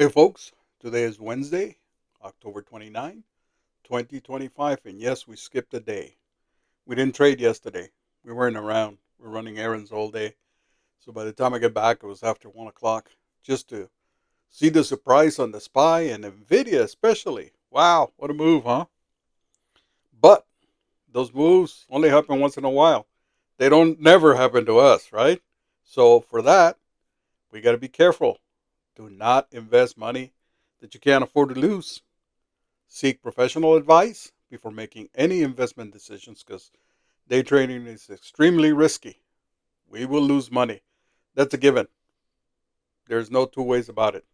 Hey folks, today is Wednesday, October 29, 2025, and yes, we skipped a day. We didn't trade yesterday. We weren't around. We're running errands all day. So by the time I get back, it was after 1 o'clock just to see the surprise on the SPY and NVIDIA especially. Wow, what a move, huh? But those moves only happen once in a while. They don't never happen to us, right? So for that, we got to be careful. Do not invest money that you can't afford to lose. Seek professional advice before making any investment decisions because day trading is extremely risky. We will lose money. That's a given. There's no two ways about it.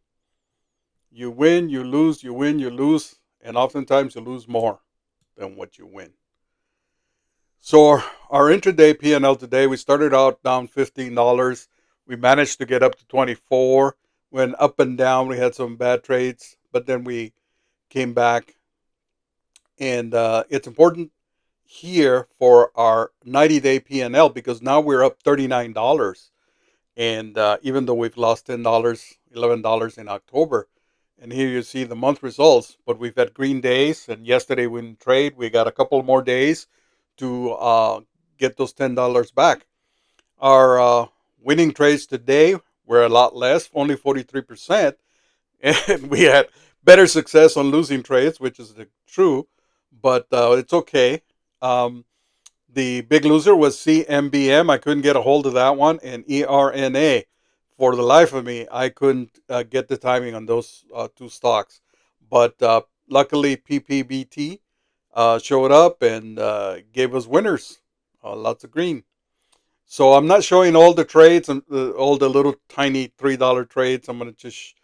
You win, you lose, you win, you lose, and oftentimes you lose more than what you win. So our intraday P&L today, we started out down $15. We managed to get up to 24. Went up and down. We had some bad trades, but then we came back. And it's important here for our 90-day P&L because now we're up $39. And even though we've lost $10, $11 in October, and here you see the month results, but we've had green days, and yesterday we didn't trade. We got a couple more days to get those $10 back. Our winning trades today were a lot less, only 43%, and we had better success on losing trades, which is true, but it's okay. Um, the big loser was CMBM. I couldn't get a hold of that one, and ERNA. For the life of me, I couldn't get the timing on those two stocks. But luckily, PPBT showed up and gave us winners, lots of green. So I'm not showing all the trades and all the little tiny $3 trades. I'm going to just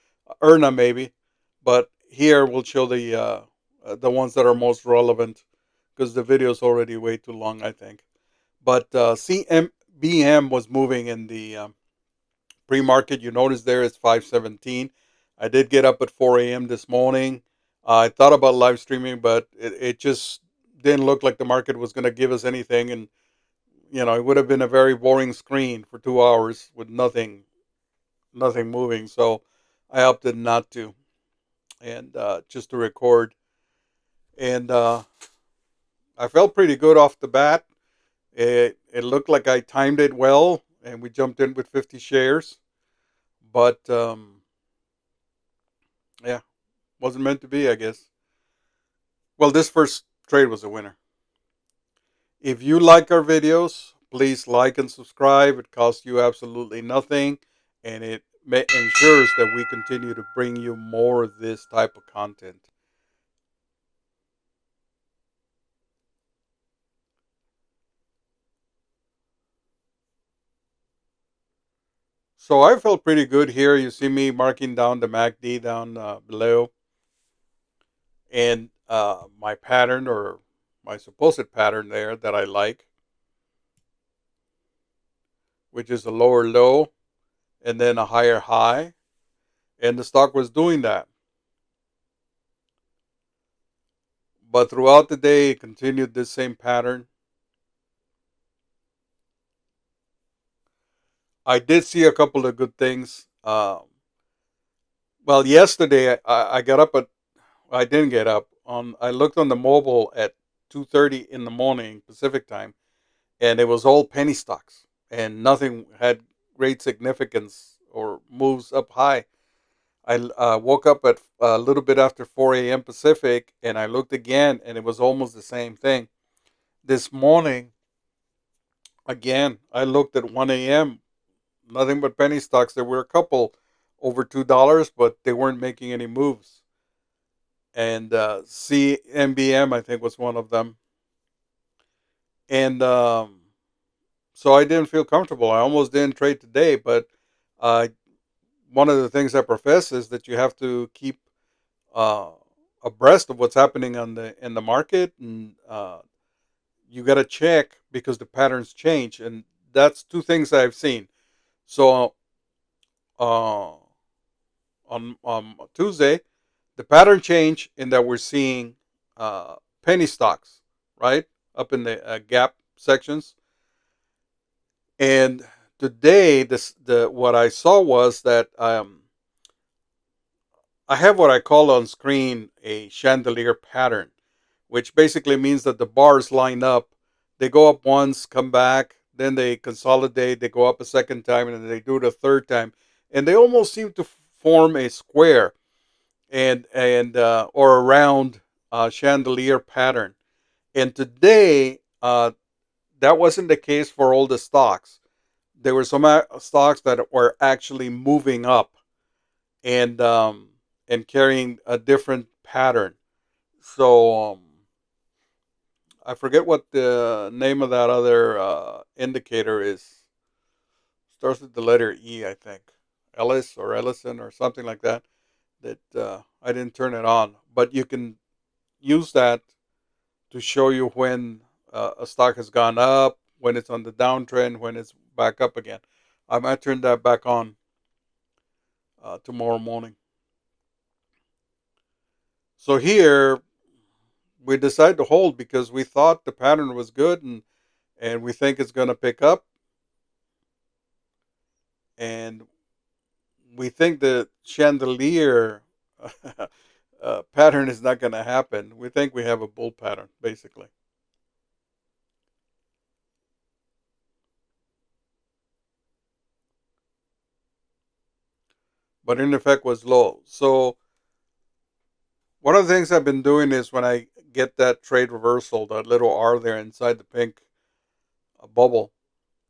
ERNA maybe, but here we'll show the ones that are most relevant because the video is already way too long, I think. But CMBM was moving in the pre-market. You notice there it's 517. I did get up at 4 a.m. this morning. I thought about live streaming, but it just didn't look like the market was going to give us anything, and it would have been a very boring screen for 2 hours with nothing moving. So I opted not to, and just to record. And I felt pretty good off the bat. It looked like I timed it well, and we jumped in with 50 shares. But yeah, wasn't meant to be, I guess. Well, this first trade was a winner. If you like our videos, please like and subscribe. It costs you absolutely nothing, and it ensures that we continue to bring you more of this type of content. So I felt pretty good here. You see me marking down the MACD down below, and my pattern, or my supposed pattern there that I like, which is a lower low and then a higher high, and the stock was doing that. But throughout the day, it continued this same pattern. I did see a couple of good things. Well, yesterday I got up at I didn't get up on. I looked on the mobile at 2:30 in the morning Pacific time, and it was all penny stocks, and nothing had great significance or moves up high. I woke up at a little bit after 4 a.m. Pacific, and I looked again, and it was almost the same thing. This morning, again, I looked at 1 a.m. Nothing but penny stocks. There were a couple over $2, but they weren't making any moves. And CMBM, I think, was one of them. And so I didn't feel comfortable. I almost didn't trade today, but uh, one of the things I profess is that you have to keep uh, abreast of what's happening on in the market, and you got to check because the patterns change, and that's two things I've seen. So uh, on Tuesday, the pattern change in that we're seeing penny stocks, right, up in the gap sections, and today the what I saw was that I have what I call on screen a chandelier pattern, which basically means that the bars line up. They go up once, come back, then they consolidate, they go up a second time, and then they do it a third time. And they almost seem to form a square and or a round chandelier pattern. And today, that wasn't the case for all the stocks. There were some stocks that were actually moving up and carrying a different pattern. So I forget what the name of that other indicator is. Starts with the letter E, I think. Ellis or Ellison or something like that. That I didn't turn it on, but you can use that to show you when a stock has gone up, when it's on the downtrend, when it's back up again. I might turn that back on tomorrow morning. So here we decided to hold because we thought the pattern was good and we think it's going to pick up. And we think the chandelier pattern is not going to happen. We think we have a bull pattern, basically. But in effect was low. So one of the things I've been doing is when I get that trade reversal, that little R there inside the pink bubble,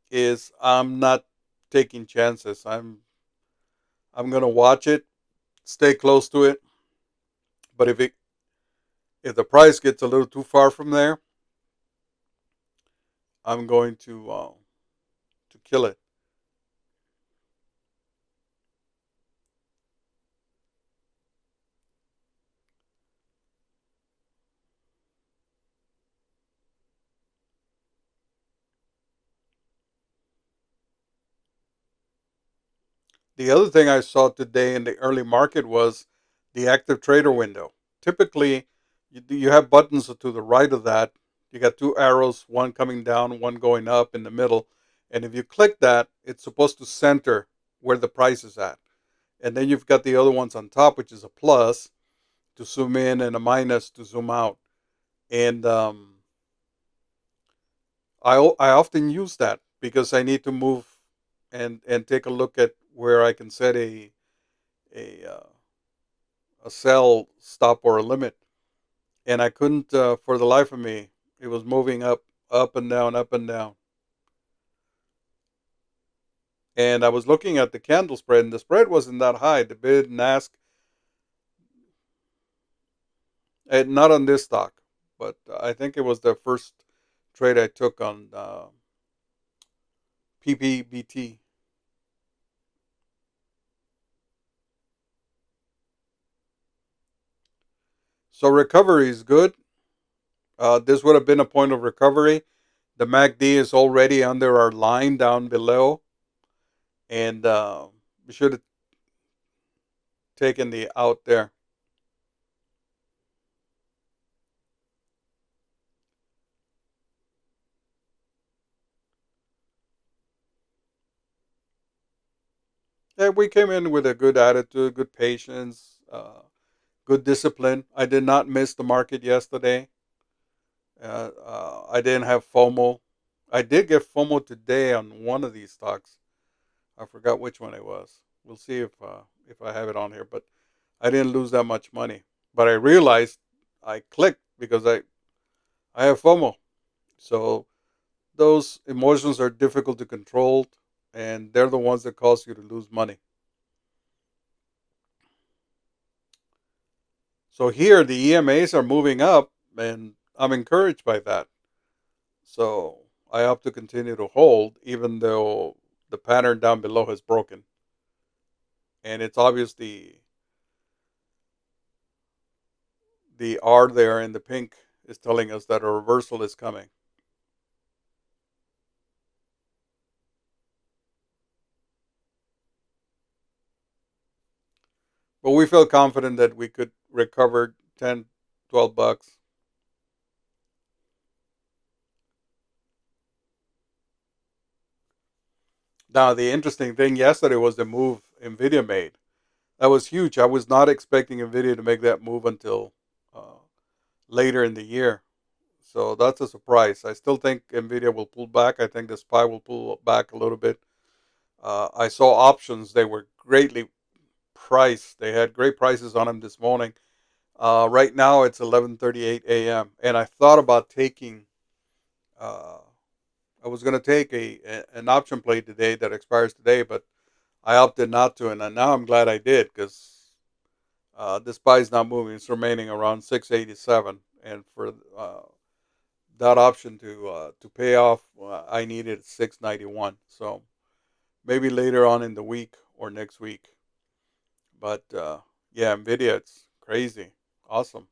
is I'm not taking chances. I'm gonna watch it, stay close to it. But if the price gets a little too far from there, I'm going to kill it. The other thing I saw today in the early market was the active trader window. Typically, you have buttons to the right of that. You got two arrows, one coming down, one going up in the middle. And if you click that, it's supposed to center where the price is at. And then you've got the other ones on top, which is a plus to zoom in and a minus to zoom out. And I often use that because I need to move and take a look at where I can set a uh, a sell stop or a limit, and I couldn't for the life of me. It was moving up and down, up and down, and I was looking at the candle spread, and the spread wasn't that high. The bid and ask, not on this stock, but I think it was the first trade I took on PPBT. So recovery is good. This would have been a point of recovery. The MACD is already under our line down below, and we should have taken the out there. Yeah, we came in with a good attitude, good patience, good discipline. I did not miss the market yesterday. I didn't have FOMO. I did get FOMO today on one of these stocks. I forgot which one it was. We'll see if I have it on here. But I didn't lose that much money. But I realized I clicked because I have FOMO. So those emotions are difficult to control, and they're the ones that cause you to lose money. So here the EMAs are moving up, and I'm encouraged by that. So I hope to continue to hold, even though the pattern down below has broken, and it's obvious the R there in the pink is telling us that a reversal is coming. But we feel confident that we could recover 10, 12 bucks. Now the interesting thing yesterday was the move Nvidia made. That was huge. I was not expecting Nvidia to make that move until uh, later in the year. So that's a surprise. I still think Nvidia will pull back. I think the SPY will pull back a little bit. I saw options; they were greatly priced. They had great prices on them this morning. Right now it's 11:38 a.m. and I thought about taking. Uh, I was going to take an option play today that expires today, but I opted not to, and now I'm glad I did because the SPY is not moving. It's remaining around 687, and for that option to pay off, I needed 691. So maybe later on in the week or next week. But yeah, Nvidia, it's crazy, awesome.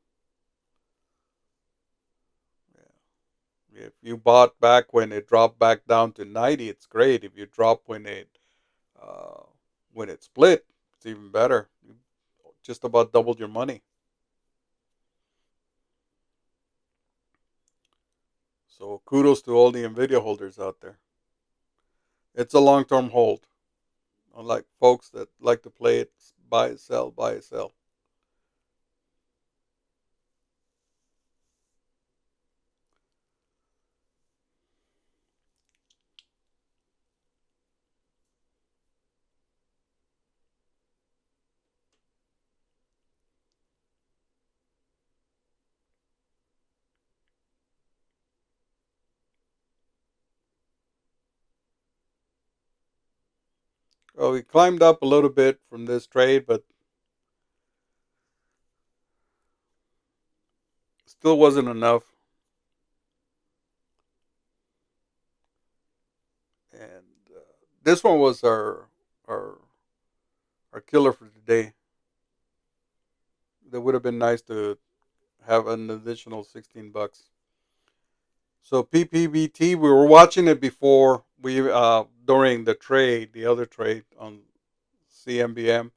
Yeah. If you bought back when it dropped back down to 90, it's great. If you drop uh, when it split, it's even better. You just about doubled your money. So kudos to all the Nvidia holders out there. It's a long-term hold, unlike folks that like to play it buy, sell, buy, sell. Well, we climbed up a little bit from this trade, but still wasn't enough. And this one was our our killer for today. That would have been nice to have an additional 16 bucks. So PPBT, we were watching it before we during the trade, the other trade on CMBM,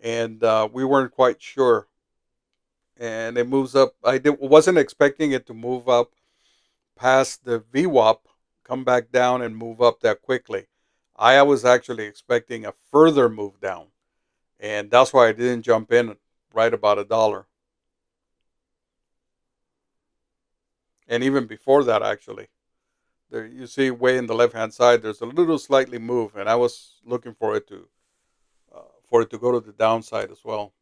and we weren't quite sure. And it moves up. Wasn't expecting it to move up past the VWAP, come back down and move up that quickly. I was actually expecting a further move down, and that's why I didn't jump in right about $1. And even before that, actually, there you see way in the left hand side, there's a little slightly move, and I was looking for it to go to the downside as well.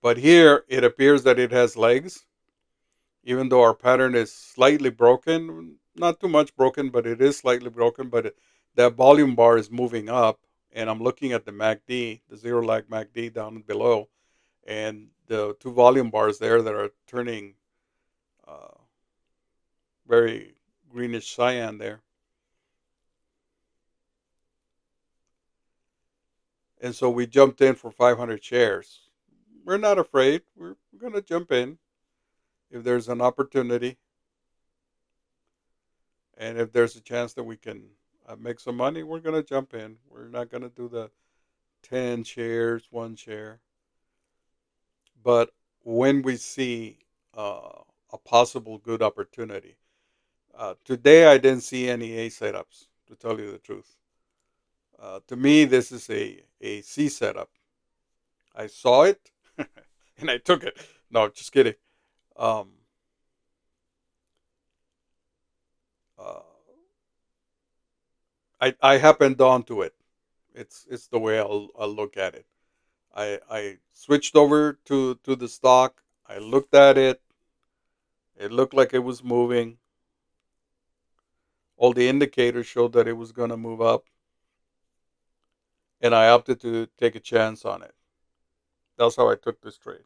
But here it appears that it has legs, even though our pattern is slightly broken, not too much broken, but it is slightly broken. But that volume bar is moving up, and I'm looking at the MACD, the zero lag MACD down below, and the two volume bars there that are turning uh, very greenish cyan there. And so we jumped in for 500 shares. We're not afraid. We're going to jump in if there's an opportunity and if there's a chance that we can make some money. We're going to jump in. We're not going to do the 10 shares, one share. But when we see a possible good opportunity, today I didn't see any A setups, to tell you the truth. To me, this is a C setup. I saw it and I took it. No, just kidding. Um, uh, I happened onto it. It's the way I'll look at it. I switched over to the stock. I looked at it. It looked like it was moving. All the indicators showed that it was going to move up, and I opted to take a chance on it. That's how I took this trade,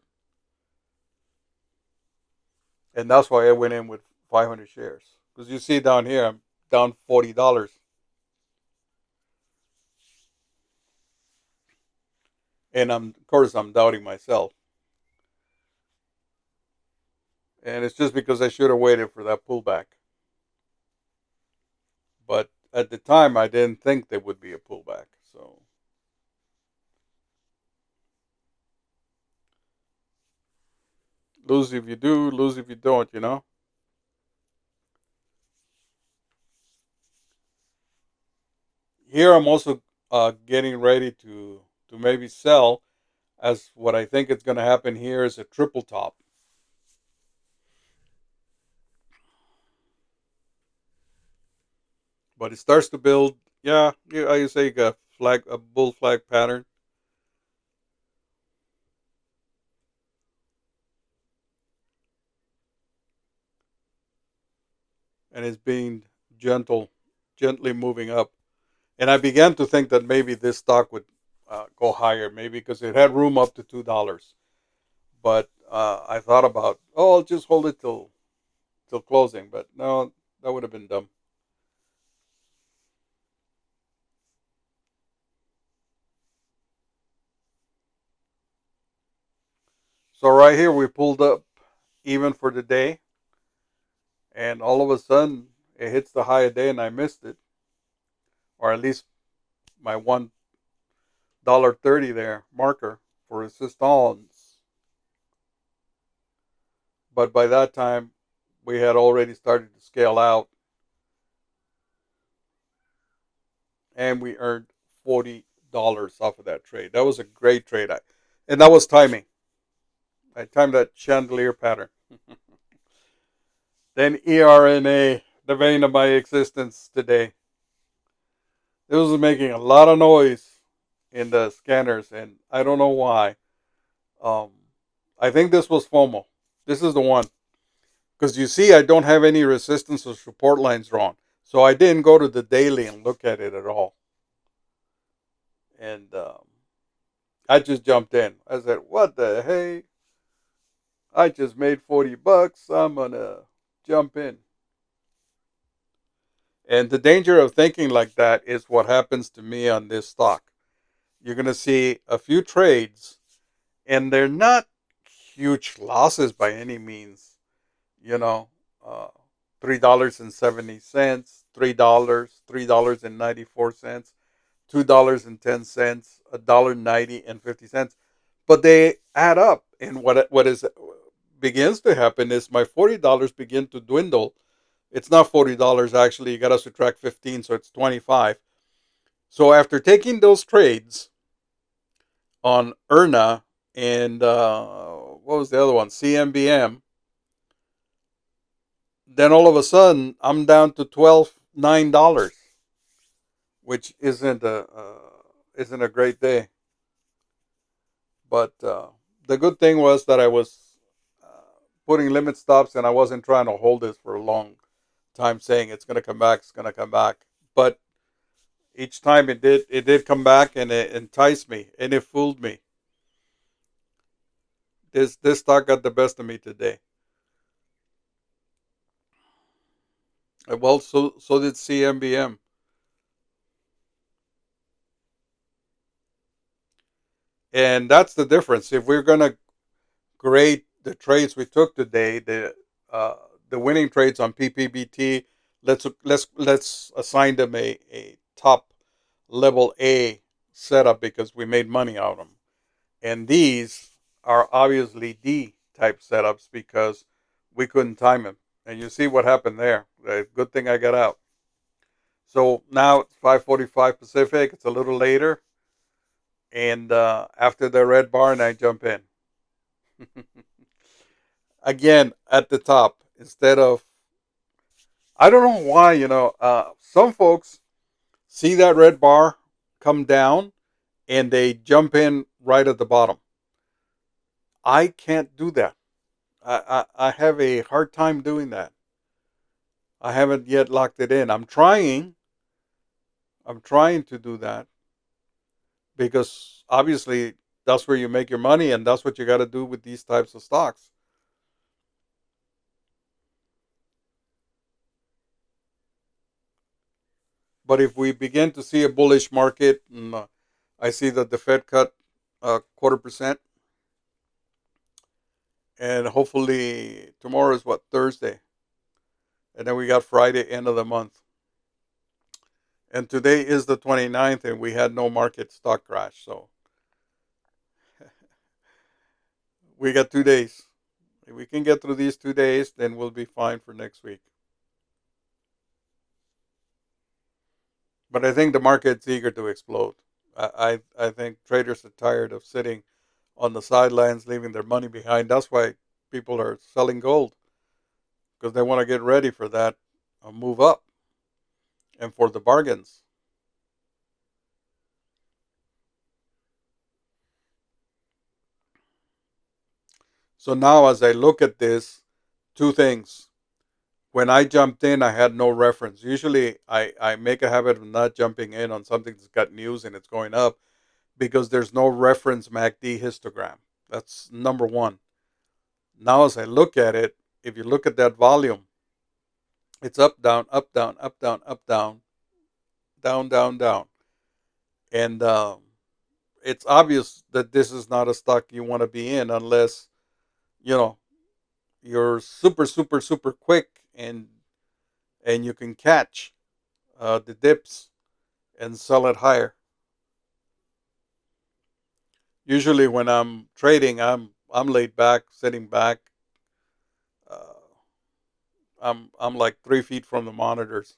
and that's why I went in with 500 shares. Because you see down here, I'm down $40, and of course I'm doubting myself, and it's just because I should have waited for that pullback. But at the time, I didn't think there would be a pullback. So Lose if you do, lose if you don't. Here I'm also getting ready to maybe sell, as what I think is going to happen here is a triple top. But it starts to build. Yeah, yeah, you say a bull flag pattern, and it's being gentle, gently moving up. And I began to think that maybe this stock would go higher, maybe because it had room up to $2. But I thought about, oh, I'll just hold it till closing. But no, that would have been dumb. So right here we pulled up even for the day, and all of a sudden it hits the high of day, and I missed it, or at least my $1.30 there marker for resistance. But by that time, we had already started to scale out, and we earned $40 off of that trade. That was a great trade, and that was timing. I timed that chandelier pattern. Then ERNA, the vein of my existence today. It was making a lot of noise in the scanners, and I don't know why. Um, I think this was FOMO. This is the one. Because you see, I don't have any resistance or support lines drawn. So I didn't go to the daily and look at it at all. And I just jumped in. I said, what the hey? I just made $40. I'm going to jump in. And the danger of thinking like that is what happens to me on this stock. You're going to see a few trades, and they're not huge losses by any means. You know, uh, $3.70, $3.94, $2.10, $1.90 and 50 cents. But they add up, and what is begins to happen is my $40 begin to dwindle. It's not $40 actually. You got to subtract 15, so it's 25. So after taking those trades on ERNA and what was the other one, CMBM, then all of a sudden I'm down to $12.09, which isn't a great day. But the good thing was that I was uh, putting limit stops, and I wasn't trying to hold this for a long time, saying it's going to come back, it's going to come back. But each time it did come back, and it enticed me and it fooled me. This stock got the best of me today. Well, so did CMBM, and that's the difference. If we're going to grade the trades we took today, uh, the winning trades on PPBT. Let's assign them a top level A setup because we made money out of them. And these are obviously D type setups because we couldn't time them. And you see what happened there. Good thing I got out. So now it's 5:45 Pacific. It's a little later, and after the red bar, and I jump in again at the top instead of. I don't know why. Some folks see that red bar come down and they jump in right at the bottom. I can't do that. I have a hard time doing that. I haven't yet locked it in. I'm trying. I'm trying to do that because obviously that's where you make your money, and that's what you got to do with these types of stocks. But if we begin to see a bullish market, and I see that the Fed cut a 1/4%, and hopefully tomorrow is what, Thursday, and then we got Friday, end of the month, and today is the 29th, and we had no market stock crash, so we got 2 days. If we can get through these 2 days, then we'll be fine for next week. But I think the market's eager to explode. I think traders are tired of sitting on the sidelines, leaving their money behind. That's why people are selling gold, because they want to get ready for that move up and for the bargains. So now, as I look at this, two things. When I jumped in, I had no reference. Usually, I make a habit of not jumping in on something that's got news and it's going up because there's no reference MACD histogram. That's number one. Now, as I look at it, if you look at that volume, it's up, down, up, down, up, down, up, down, down, down, down. And it's obvious that this is not a stock you want to be in unless, you know, you're super, super, super quick and you can catch the dips and sell it higher. Usually, when I'm trading, I'm laid back, sitting back. Uh, I'm like 3 feet from the monitors.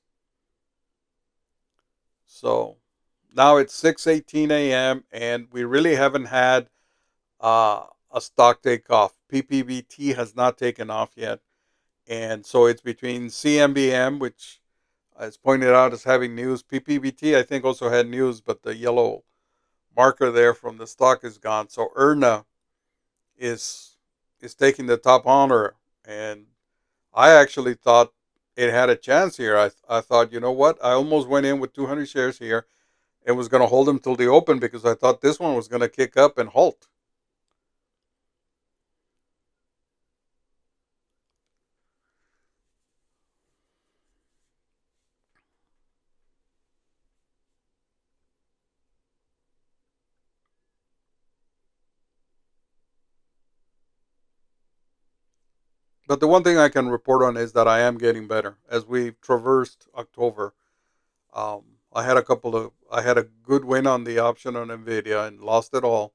So now it's 6:18 a.m. and we really haven't had a stock takeoff. PPBT has not taken off yet, and so it's between CMBM, which is pointed out as having news. PPBT I think also had news, but the yellow marker there from the stock is gone. So ERNA is is taking the top honor, and I actually thought it had a chance here. I thought, you know what? I almost went in with 200 shares here and was going to hold them till the open because I thought this one was going to kick up and halt. But the one thing I can report on is that I am getting better as we've traversed October. I had a good win on the option on Nvidia and lost it all.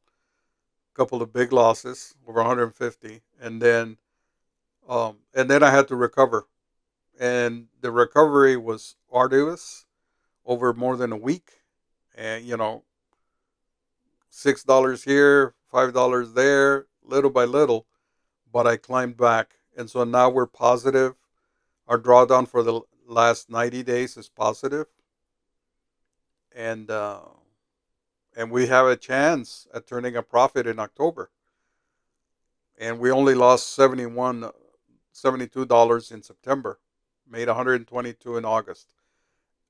A couple of big losses over 150, and then I had to recover, and the recovery was arduous over more than a week, and $6 here, $5 there, little by little, but I climbed back, and so now we're positive. Our drawdown for the last 90 days is positive, and uh, and we have a chance at turning a profit in October. And we only lost 71, $72 in September, made 122 in August,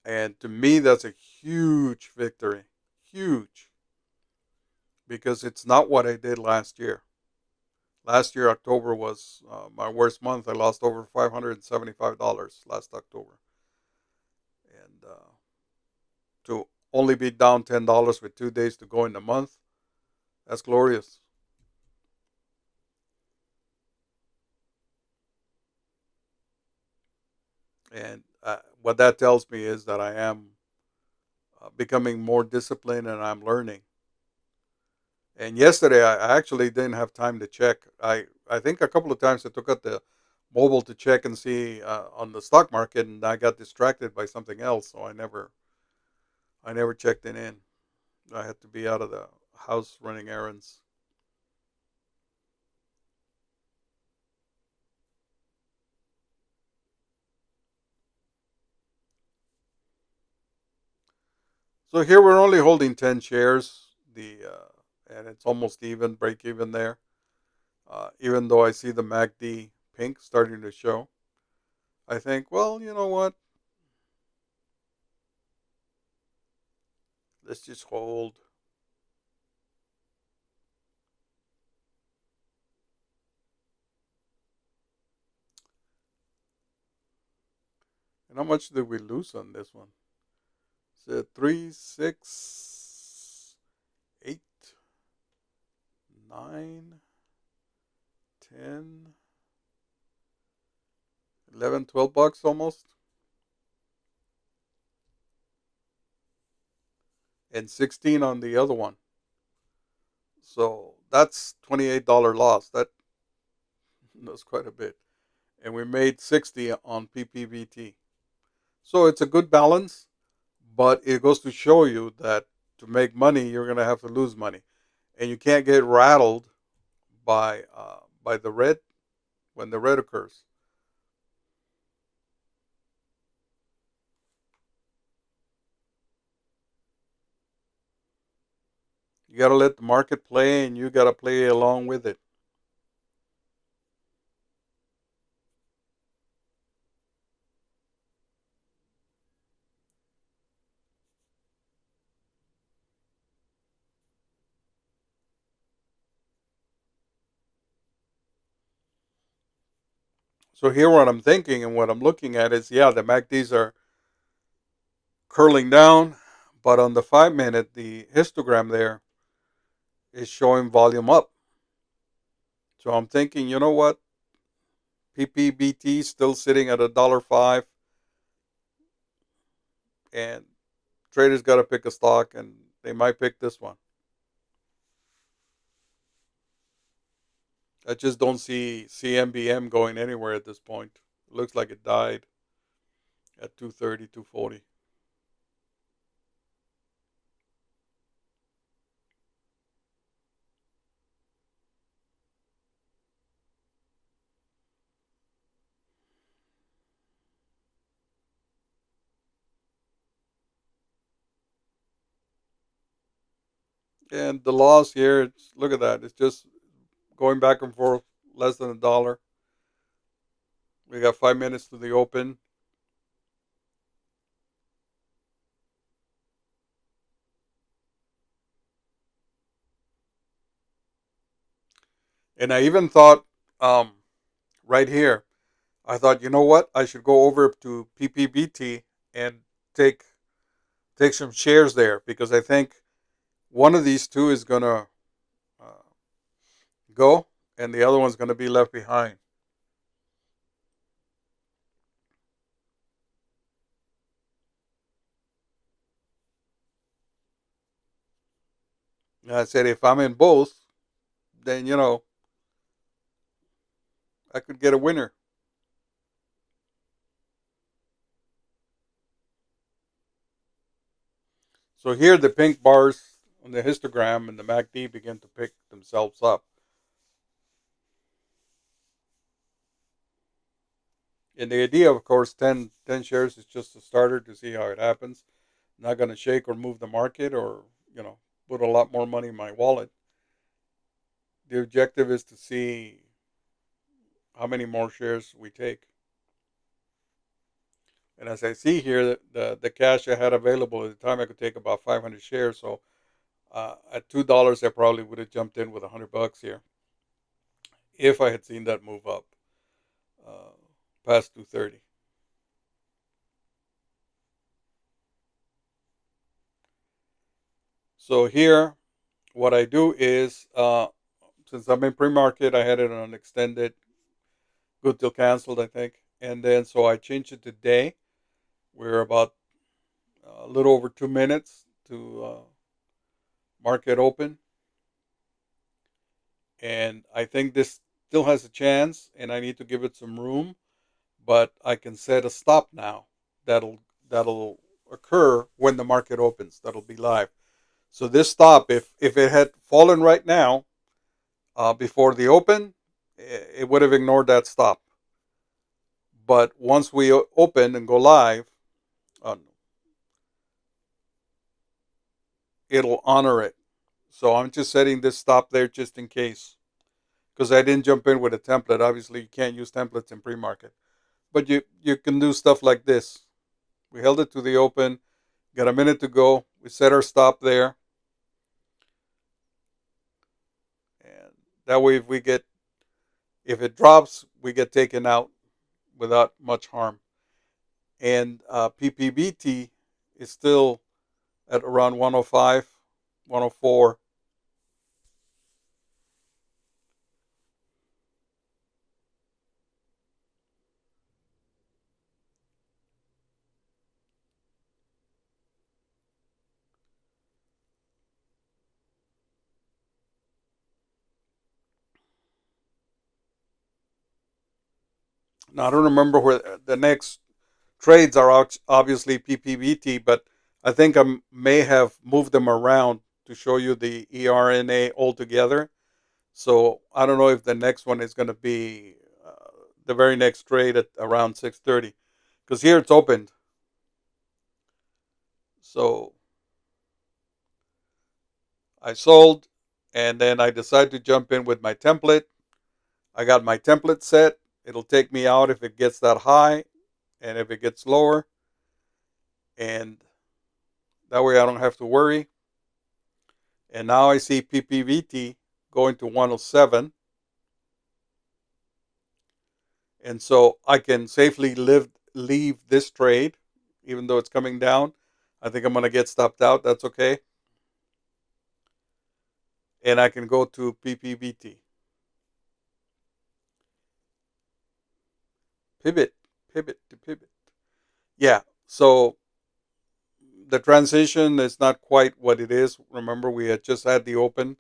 and to me that's a huge victory, huge, because it's not what I did last year. Last year October was my worst month. I lost over $575 last October, and to only be down $10 with 2 days to go in the month, that's glorious. And what that tells me is that I am becoming more disciplined and I'm learning. And yesterday, I actually didn't have time to check. I think a couple of times I took out the mobile to check and see on the stock market, and I got distracted by something else, so I never checked it in. I had to be out of the house running errands. So here we're only holding 10 shares. And it's almost even, break even there. Even though I see the MACD pink starting to show, I think, well, you know what? Let's just hold. And how much did we lose on this one? So 3, 6, 8, 9, 10, 11, $12 almost, and 16 on the other one. So that's $28 loss. That's quite a bit. And we made 60 on PPBT. So it's a good balance, but it goes to show you that to make money, you're going to have to lose money. And you can't get rattled by the red when the red occurs. You got to let the market play and you got to play along with it. So here what I'm thinking and what I'm looking at is, yeah, the MACDs are curling down, but on the 5 minute, the histogram there is showing volume up. So I'm thinking, you know what? PPBT still sitting at $1.05, and traders got to pick a stock, and they might pick this one. I just don't see CMBM going anywhere at this point. It looks like it died at 230, 240. And the loss here, look at that. It's just going back and forth, less than $1. We got 5 minutes to the open. And I even thought, um, right here, I thought, you know what? I should go over to PPBT and take take some shares there because I think one of these two is gonna uh, go, and the other one's gonna be left behind. And I said, if I'm in both, then I could get a winner. So here, the pink bars on the histogram and the MACD begin to pick themselves up. And the idea, of course, 10 shares is just a starter to see how it happens. Not going to shake or move the market or, put a lot more money in my wallet. The objective is to see how many more shares we take. And as I see here, the cash I had available at the time, I could take about 500 shares. So at $2, I probably would have jumped in with $100 here if I had seen that move up uh, past 230. So here, what I do is, since I'm in pre-market, I had it on extended, good till canceled, I think, and then so I changed it to day. We're about a little over 2 minutes to market open, and I think this still has a chance, and I need to give it some room, but I can set a stop now. That'll occur when the market opens. That'll be live. So this stop, if it had fallen right now before the open, it would have ignored that stop. But once we open and go live, uh, it'll honor it. So I'm just setting this stop there just in case, because I didn't jump in with a template. Obviously, you can't use templates in pre-market, but you can do stuff like this. We held it to the open, got a minute to go. We set our stop there, and that way, if it drops, we get taken out without much harm. And PPBT is still at around 105, 104. Now, I don't remember where the next trades are, obviously PPBT, but I think I may have moved them around to show you the ERNA altogether. So I don't know if the next one is going to be the very next trade at around 6:30, because here it's opened. So I sold, and then I decided to jump in with my template. I got my template set. It'll take me out if it gets that high and if it gets lower, and that way I don't have to worry. And now I see PPVT going to 107, and so I can safely leave this trade, even though it's coming down. I think I'm going to get stopped out. That's okay. And I can go to PPBT. Pivot, pivot to pivot. Yeah. So the transition is not quite what it is. Remember, we had just had the open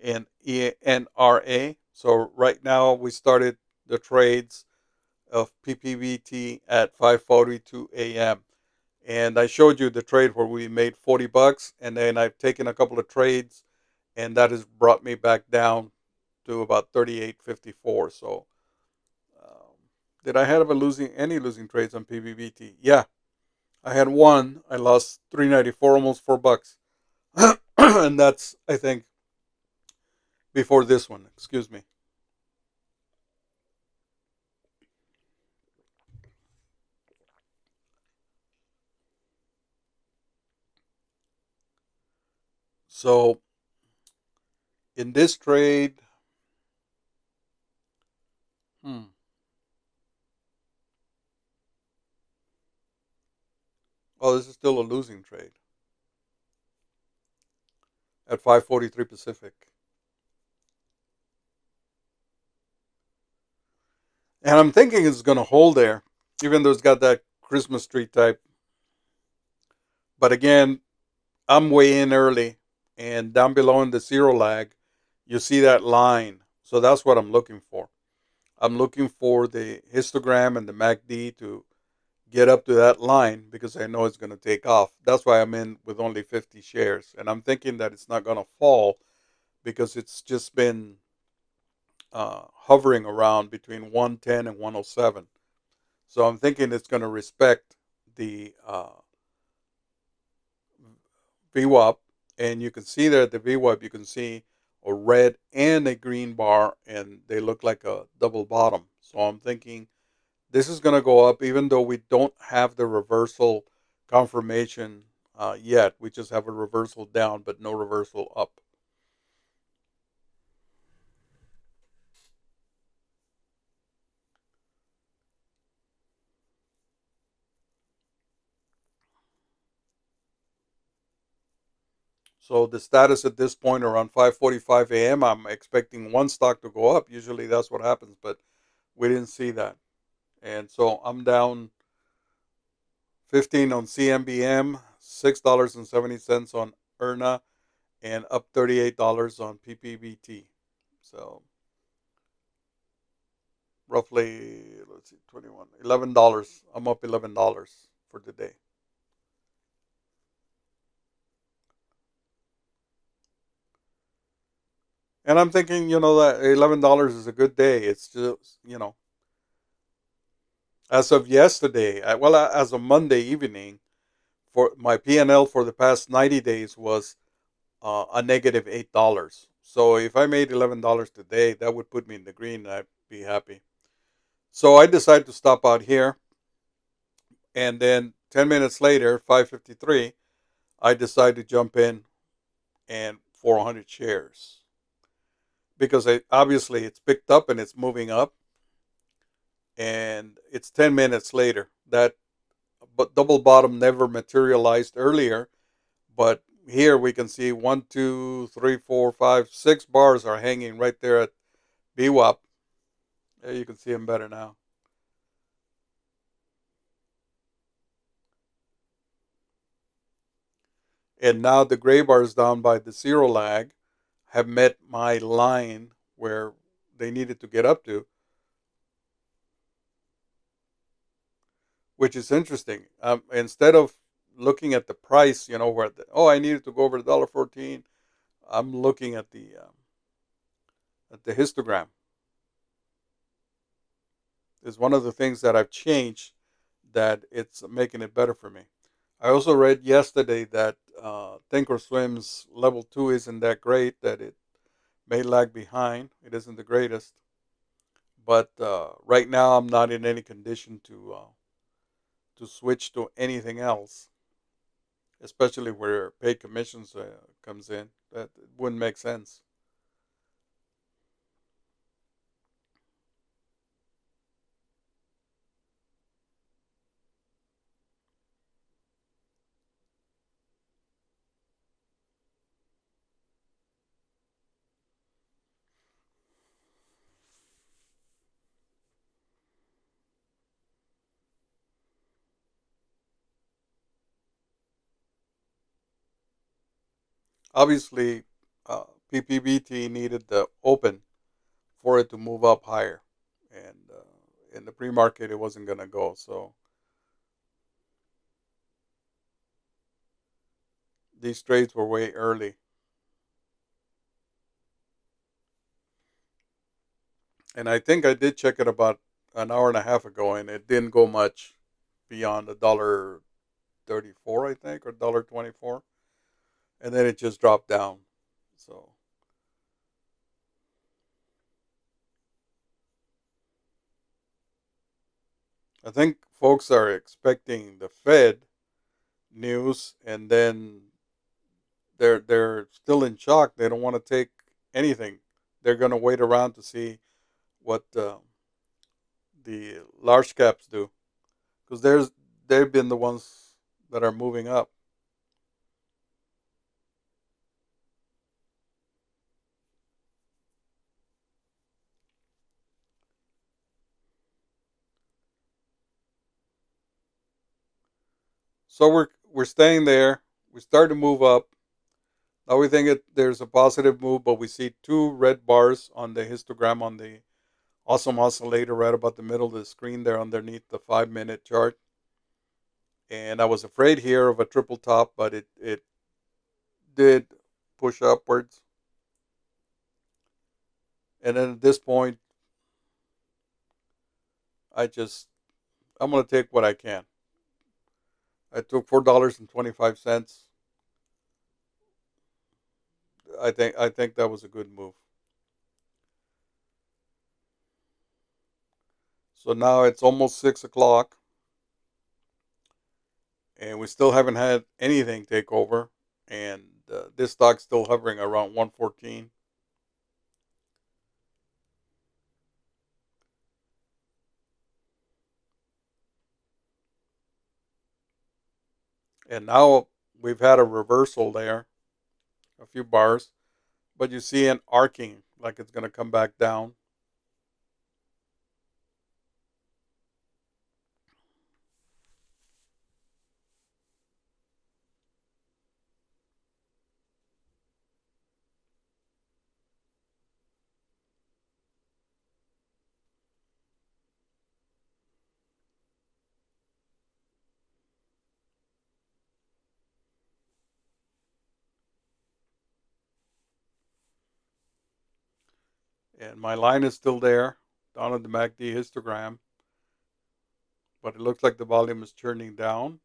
in ENRA. So right now we started the trades of PPBT at 5:42 a.m. And I showed you the trade where we made $40, and then I've taken a couple of trades, and that has brought me back down to about 38.54. So, um, did I have any losing trades on PPBT? Yeah, I had one. I lost 394, almost $4, and that's, I think, before this one. Excuse me. So in this trade, hmm, oh, this is still a losing trade at 5:43 Pacific. And I'm thinking it's going to hold there, even though it's got that Christmas tree type. But again, I'm way in early, and down below in the zero lag, you see that line. So that's what I'm looking for. I'm looking for the histogram and the MACD to get up to that line because I know it's going to take off. That's why I'm in with only 50 shares. And I'm thinking that it's not going to fall because it's just been hovering around between 110 and 107. So I'm thinking it's going to respect the VWAP, and you can see there at the VWAP, you can see a red and a green bar, and they look like a double bottom. So I'm thinking this is going to go up, even though we don't have the reversal confirmation yet. We just have a reversal down, but no reversal up. So the status at this point around 5:45 a.m. I'm expecting one stock to go up. Usually that's what happens, but we didn't see that. And so I'm down 15 on CMBM, $6.70 on ERNA, and up $38 on PPBT. So roughly, let's see, 21, $11. I'm up $11 for the day. And I'm thinking, that $11 is a good day. It's just, as of yesterday, well, as of Monday evening, for my P&L for the past 90 days was a negative $8. So if I made $11 today, that would put me in the green. I'd be happy. So I decided to stop out here, and then 10 minutes later, 5:53, I decided to jump in and 400 shares because obviously it's picked up and it's moving up, and it's 10 minutes later. That but double bottom never materialized earlier, but here we can see one, two, three, four, five, 6 bars are hanging right there at BWAP. There you can see them better now. And now the gray bars down by the zero lag have met my line where they needed to get up to. which is interesting. Instead of looking at the price, where I needed to go over $1.14, I'm looking at the histogram. Is one of the things that I've changed that it's making it better for me. I also read yesterday that Thinkorswim's level 2 isn't that great, that it may lag behind. It isn't the greatest. But right now, I'm not in any condition to switch to anything else, especially where paid commissions comes in. That wouldn't make sense. Obviously, PPBT needed the open for it to move up higher, and in the pre-market, it wasn't going to go. So these trades were way early, and I think I did check it about an hour and a half ago, and it didn't go much beyond $1.34, I think, or $1.24, and then it just dropped down. So I think folks are expecting the Fed news, and then they're still in shock. They don't want to take anything. They're going to wait around to see what the large caps do, because they've been the ones that are moving up. So we're staying there. We start to move up. Now we think there's a positive move, but we see two red bars on the histogram on the awesome oscillator right about the middle of the screen there underneath the 5 minute chart. And I was afraid here of a triple top, but it did push upwards. And then at this point, I'm gonna take what I can. I took $4.25. I think that was a good move. So now it's almost 6 o'clock, and we still haven't had anything take over, and this stock's still hovering around 114. And now we've had a reversal there, a few bars, but you see an arcing like it's going to come back down. And my line is still there down on the MACD histogram, but it looks like the volume is turning down.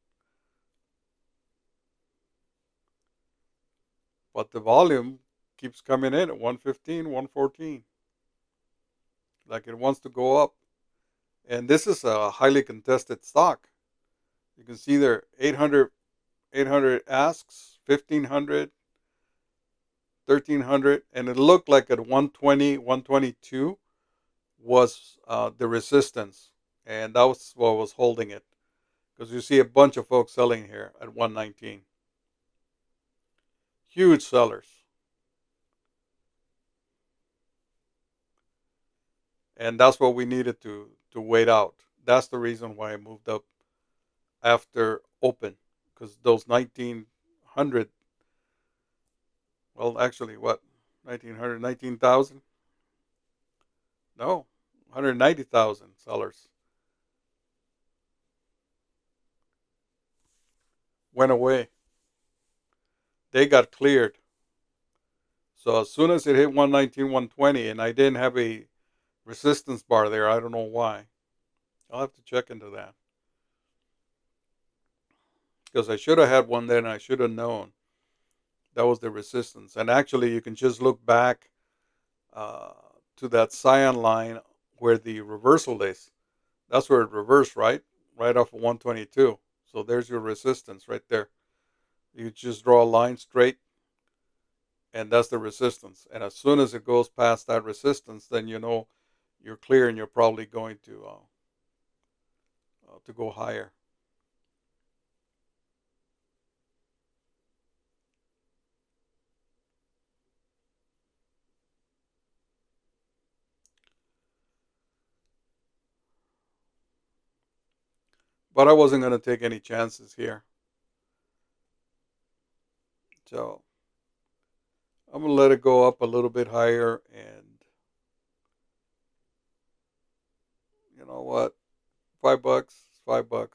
But the volume keeps coming in at 115, 114, like it wants to go up. And this is a highly contested stock. You can see there 800 asks, 1500, 1300, and it looked like at 120, 122 was the resistance. And that was what was holding it. Because you see a bunch of folks selling here at 119. Huge sellers. And that's what we needed to wait out. That's the reason why I moved up after open. Because those 1900, well, actually, what? 1900, 19,000? No, 190,000 sellers. went away. They got cleared. So as soon as it hit 119, 120, and I didn't have a resistance bar there, I don't know why. I'll have to check into that. Because I should have had one then, and I should have known that was the resistance. And actually, you can just look back uh, to that cyan line where the reversal is. That's where it reversed, right? Right off of 122. So there's your resistance right there. You just draw a line straight, and that's the resistance. And as soon as it goes past that resistance, then you know you're clear, and you're probably going to go higher. But I wasn't going to take any chances here. So I'm going to let it go up a little bit higher. And you know what? $5, $5.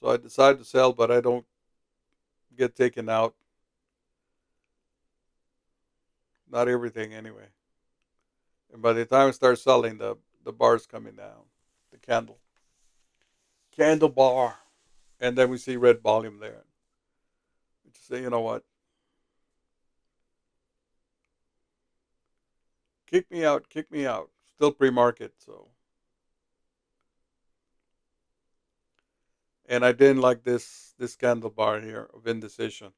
So I decided to sell, but I don't get taken out. Not everything anyway. And by the time I start selling, the bar's coming down. The candle bar. And then we see red volume there. We just say, you know what? Kick me out, kick me out. Still pre-market, so. And I didn't like this candle bar here of indecision.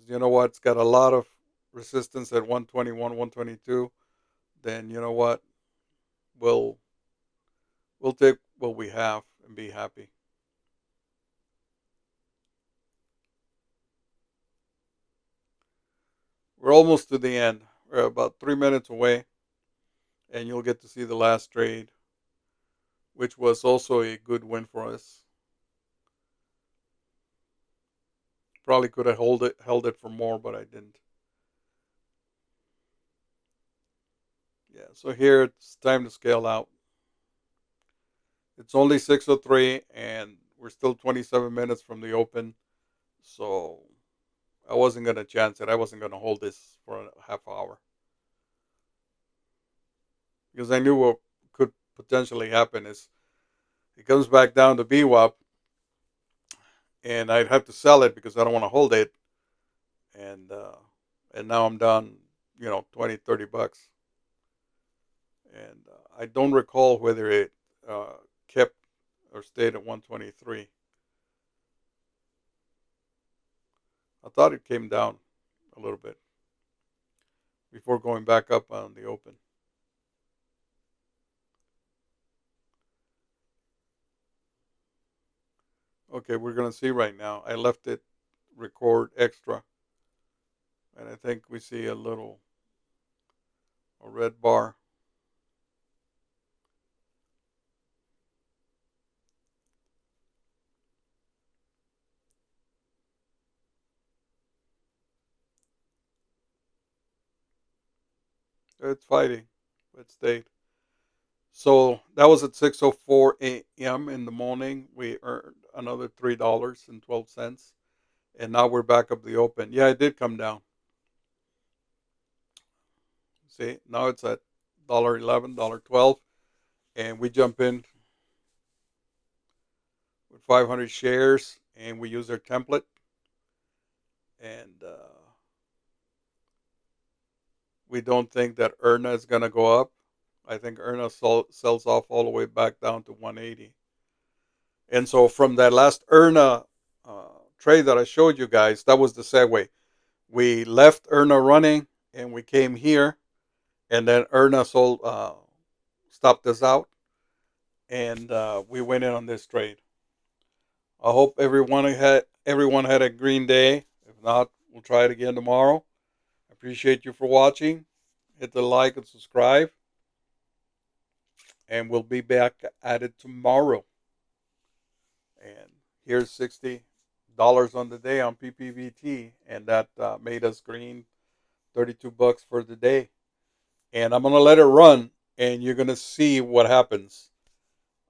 You know what? It's got a lot of resistance at 121, 122. Then you know what? We'll we'll take what we have and be happy. We're almost to the end. We're about 3 minutes away, and you'll get to see the last trade, which was also a good win for us. Probably could have held it for more, but I didn't. Yeah, so here it's time to scale out. It's only 6:03, and we're still 27 minutes from the open. So I wasn't gonna chance it. I wasn't gonna hold this for a half hour because I knew what could potentially happen is it comes back down to BWAP, and I'd have to sell it because I don't want to hold it, and uh, and now I'm down, 20, $30, and I don't recall whether it kept or stayed at 123. I thought it came down a little bit before going back up on the open. Okay, we're gonna see right now. I left it record extra, and I think we see a red bar. It's fighting. It stayed. So that was at 6:04 a.m. in the morning. We earned another $3.12, and now we're back up the open. Yeah, it did come down. See, now it's at $1.11, $1.12, and we jump in with 500 shares, and we use our template, and we don't think that ERNA is going to go up. I think ERNA sells off all the way back down to 180. And so from that last ERNA trade that I showed you guys, that was the segue. We left ERNA running and we came here, and then ERNA stopped us out, and we went in on this trade. I hope everyone had a green day. If not, we'll try it again tomorrow. I appreciate you for watching. Hit the like and subscribe, and we'll be back at it tomorrow. And here's $60 on the day on PPBT, and that made us green, $32 for the day. And I'm gonna let it run, and you're gonna see what happens.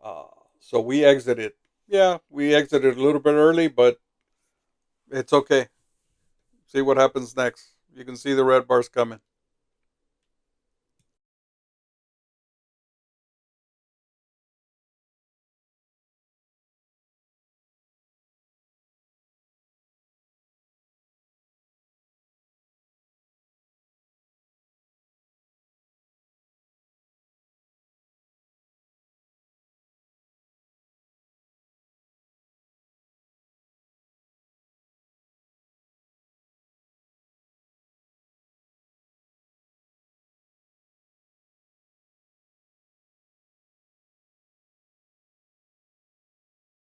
Uh, so we exited Yeah, we exited a little bit early, but it's okay. See what happens next. You can see the red bars coming.